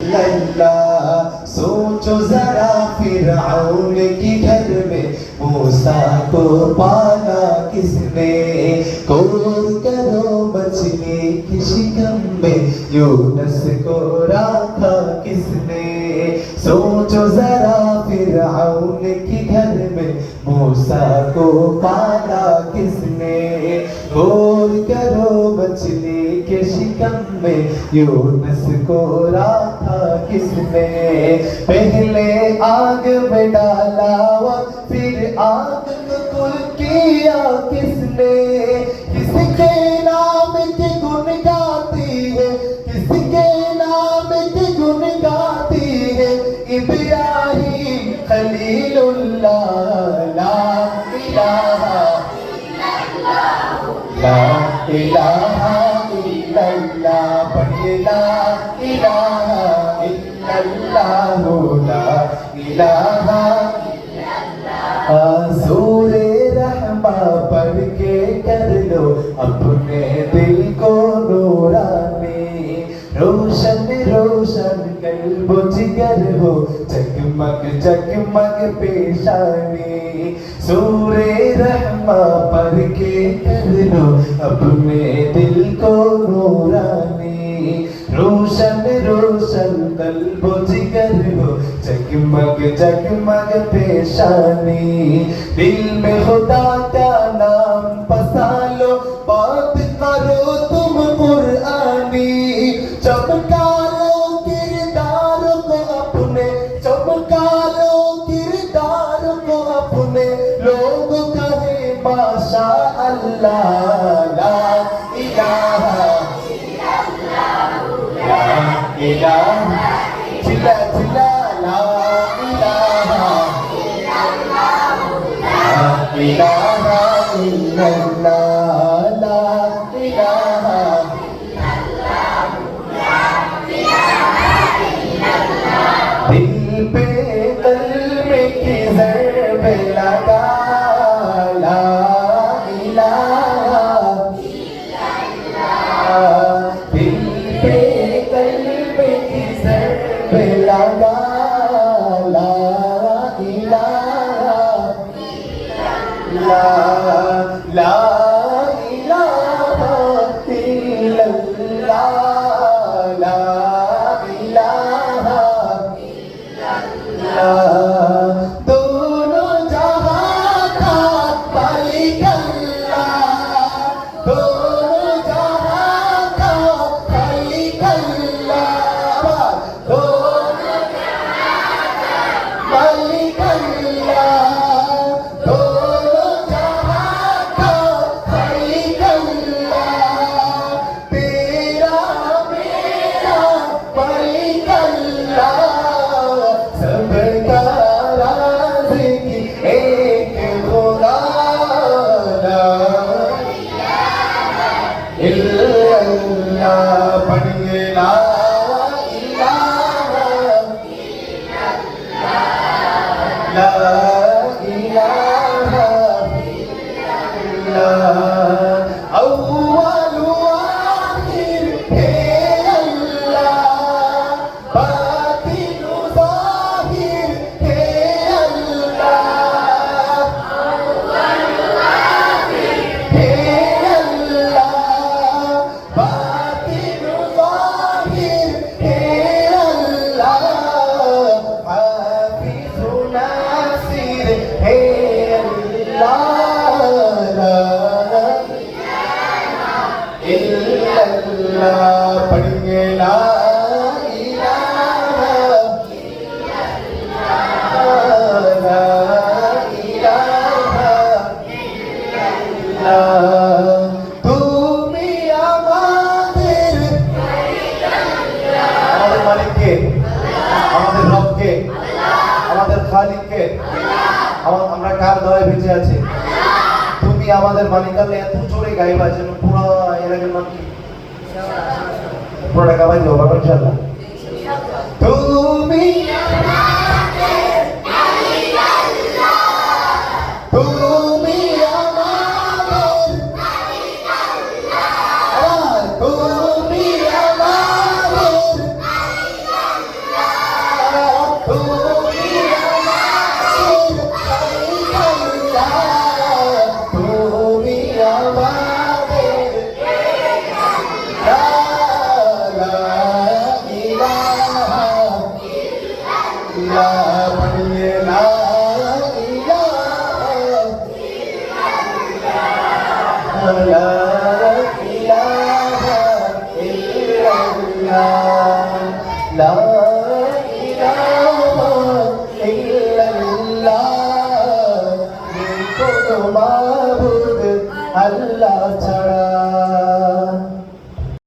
इल्लल्लाह। सोचो जरा फिरऔन की घर में मूसा को पाला किसने, कौर करो मछली की शिकम में यूनुस को रखा किसने। सोचो जरा फिरऔन की घर में मूसा को पाला किसने, गौर करो मछली के शिकम में यूनुस को रखा किसने। पहले आग में डाला फिर आग को कुल किया किसने, किसके नाम के गुण गाती है, किसके नाम के गुण गाती है इब्राहिम खलीलुल्लाह। ला इलाहा ला इलाहा इल्लल्लाह, पढ़िए ला इलाहा इल्लल्लाह, ला इलाहा। सूरे रहमा पढ़ के कर लो अपने दिल को नूरानी, रोशन रोशन कल्ब जिगर हो जगमग जगमग पेशानी। सूरे रहमा पढ़ के कर लो अपने दिल को नूरानी, रोशन रोशन कल्ब जिगर हो जगमग जगमग पेशानी। दिल में खुदा का नाम बसा लो, बात करो तुम कुरानी, चमका लो किरदार को अपने, चमका लो किरदार को अपने, लोग कहे माशा अल्लाह। ला इलाहा ला इलाहा, चिल्ला चिल्ला ला इलाहा ला इलाहा इल्लल्लाह, ला इलाहा। दिल पे कल्मे की ज़रब लगा, ला इलाहा दिल पे कल्मे की ज़रब लगा, ला इलाहा ला ला इलाहा इल्लल्लाह, ला इलाहा इल्लल्लाह। दोनों जहां का मालिक अल्लाह, दोनों जहां का मालिक अल्लाह, दोनों जहां का मालिक अल्लाह, दोनों जहां का मालिक अल्लाह। तेरा मेरा मालिक अल्लाह, सबका राज़िक़ एक खुदा। ला इल्लल्लाह, पढ़िए ला इलाहा ला इलाहा इल्लल्लाह। अव्वल आखिर है अल्लाह, बातिन ज़ाहिर है अल्लाह, है अल्लाह, बातिन ज़ाहिर है अल्लाह, हाफ़िज़ नासिर है अल्लाह। ला इल्लल्लाह, पढ़िए ला इलाहा ला इलाहा इल्लल्लाह। তুমি আমাদের আমাদের মালিককে, আমাদের রবকে, আমাদের খালিককে, আমরা কার দয়ায় বেঁচে আছি? তুমি আমাদের মালিক আল্লাহ। এত জোরে গাইবা যেন পুরো এলাকার নাম কি পুরোটা গাবাই দেবো বাবা ইনশাআল্লাহ। তুমি আমাদের মালিক আল্লাহ, তুমি আমাদের মালিক আল্লাহ, তুমি আমাদের মালিক ইয়া